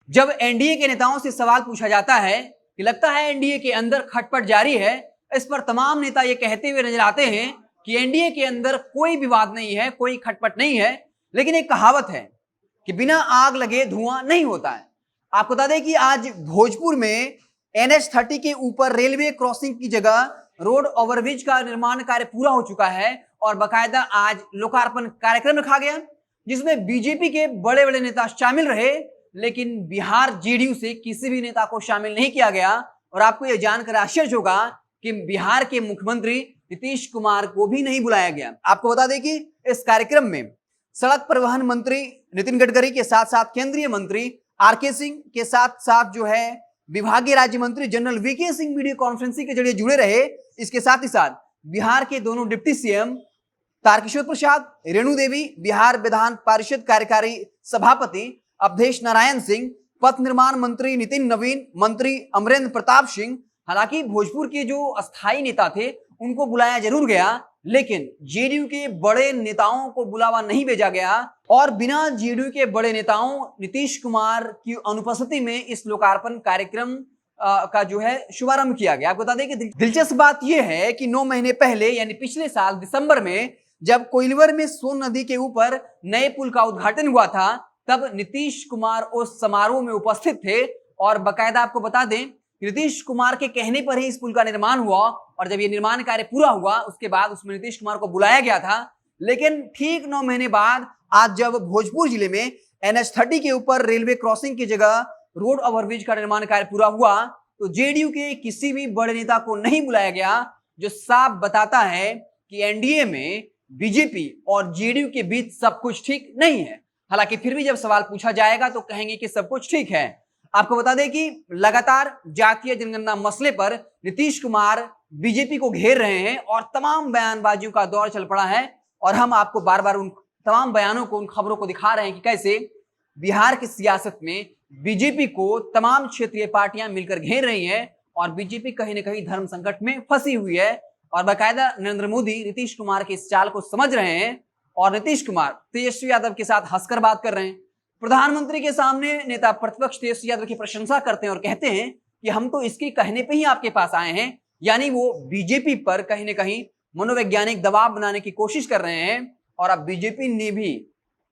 जब एनडीए के नेताओं से सवाल पूछा जाता है कि लगता है एनडीए के अंदर खटपट जारी है, इस पर तमाम नेता ये कहते हुए नजर आते हैं कि एनडीए के अंदर कोई विवाद नहीं है, कोई खटपट नहीं है। लेकिन एक कहावत है कि बिना आग लगे धुआं नहीं होता है। आपको बता दें कि आज भोजपुर में NH30 के ऊपर रेलवे क्रॉसिंग की जगह रोड ओवरब्रिज का निर्माण कार्य पूरा हो चुका है और बाकायदा आज लोकार्पण कार्यक्रम रखा गया, जिसमें बीजेपी के बड़े बड़े नेता शामिल रहे, लेकिन बिहार जेडीयू से किसी भी नेता को शामिल नहीं किया गया। और आपको यह जानकर आश्चर्य होगा कि बिहार के मुख्यमंत्री नीतीश कुमार को भी नहीं बुलाया गया। आपको बता दें कि इस कार्यक्रम में सड़क परिवहन मंत्री नितिन गडकरी के साथ साथ केंद्रीय मंत्री आरके सिंह के साथ साथ जो है विभागीय राज्य मंत्री general VK Singh video conferencing के जरिए जुड़े रहे। इसके साथ ही साथ बिहार के दोनों डिप्टी सीएम तारकिशोर प्रसाद, रेणु देवी, बिहार विधान परिषद कार्यकारी सभापति अवधेश नारायण सिंह, पथ निर्माण मंत्री नितिन नवीन, मंत्री अमरेंद्र प्रताप सिंह। हालांकि भोजपुर के जो अस्थायी नेता थे उनको बुलाया जरूर गया, लेकिन जेडीयू के बड़े नेताओं को बुलावा नहीं भेजा गया और बिना जेडीयू के बड़े नेताओं नीतीश कुमार की अनुपस्थिति में इस लोकार्पण कार्यक्रम का जो है शुभारंभ किया गया। आपको बता दें कि दिलचस्प बात यह है कि 9 महीने पहले यानी पिछले साल दिसंबर में जब कोइलवर में सोन नदी के ऊपर नए पुल का उद्घाटन हुआ था, तब नीतीश कुमार उस समारोह में उपस्थित थे और बाकायदा आपको बता दें नीतीश कुमार के कहने पर ही इस पुल का निर्माण हुआ और जब ये निर्माण कार्य पूरा हुआ उसके बाद उसमें नीतीश कुमार को बुलाया गया था। लेकिन ठीक 9 महीने बाद आज जब भोजपुर जिले में NH30 के ऊपर रेलवे क्रॉसिंग की जगह रोड ओवरब्रिज का निर्माण कार्य पूरा हुआ तो जेडीयू के किसी भी बड़े नेता को नहीं बुलाया गया, जो साफ बताता है कि एनडीए में बीजेपी और जेडीयू के बीच सब कुछ ठीक नहीं है। हालांकि फिर भी जब सवाल पूछा जाएगा तो कहेंगे कि सब कुछ ठीक है। आपको बता दें कि लगातार जातीय जनगणना मसले पर नीतीश कुमार बीजेपी को घेर रहे हैं और तमाम बयानबाजियों का दौर चल पड़ा है और हम आपको बार बार उन तमाम बयानों को, उन खबरों को दिखा रहे हैं कि कैसे बिहार की सियासत में बीजेपी को तमाम क्षेत्रीय पार्टियां मिलकर घेर रही हैं और बीजेपी कहीं ना कहीं धर्म संकट में फंसी हुई है और बाकायदा नरेंद्र मोदी नीतीश कुमार के इस चाल को समझ रहे हैं और नीतीश कुमार तेजस्वी यादव के साथ हंसकर बात कर रहे हैं। प्रधानमंत्री के सामने नेता प्रतिपक्ष तेजस्वी यादव की प्रशंसा करते हैं और कहते हैं कि हम तो इसके कहने पे ही आपके पास आए हैं, यानी वो बीजेपी पर कहीं ना कहीं मनोवैज्ञानिक दबाव बनाने की कोशिश कर रहे हैं। और अब बीजेपी ने भी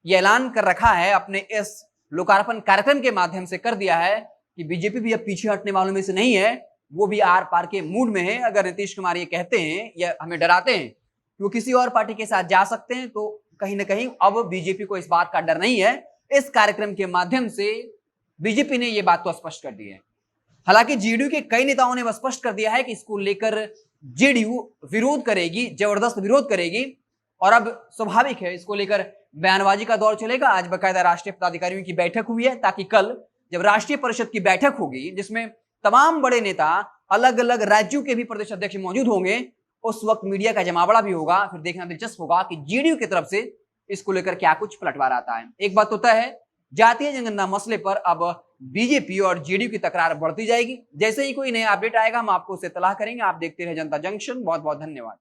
ये ऐलान कर रखा है, अपने इस लोकार्पण कार्यक्रम के माध्यम से कर दिया है कि बीजेपी भी अब पीछे हटने वालों में से नहीं है, वो भी आर पार के मूड में है। अगर नीतीश कुमार ये कहते हैं या हमें डराते हैं कि वो किसी और पार्टी के साथ जा सकते हैं, तो कहीं ना कहीं अब बीजेपी को इस बात का डर नहीं है। इस कार्यक्रम के माध्यम से बीजेपी ने यह बात तो स्पष्ट कर दी है। हालांकि जेडीयू के कई नेताओं ने स्पष्ट कर दिया है कि इसको लेकर जेडीयू विरोध करेगी, जबरदस्त विरोध करेगी और अब स्वाभाविक है इसको लेकर बयानबाजी का दौर चलेगा। आज बाकायदा राष्ट्रीय पदाधिकारियों की बैठक हुई है ताकि कल जब राष्ट्रीय परिषद की बैठक होगी जिसमें तमाम बड़े नेता अलग अलग राज्यों के भी प्रदेश अध्यक्ष मौजूद होंगे, उस वक्त मीडिया का जमावड़ा भी होगा। फिर देखना दिलचस्प होगा कि जेडीयू की तरफ से इसको लेकर क्या कुछ पलटवार आता है। एक बात तो तय है, जातीय जनगणना मसले पर अब बीजेपी और जेडीयू की तकरार बढ़ती जाएगी। जैसे ही कोई नया अपडेट आएगा हम आपको उससे इत्तला करेंगे। आप देखते रहे जनता जंक्शन। बहुत बहुत धन्यवाद।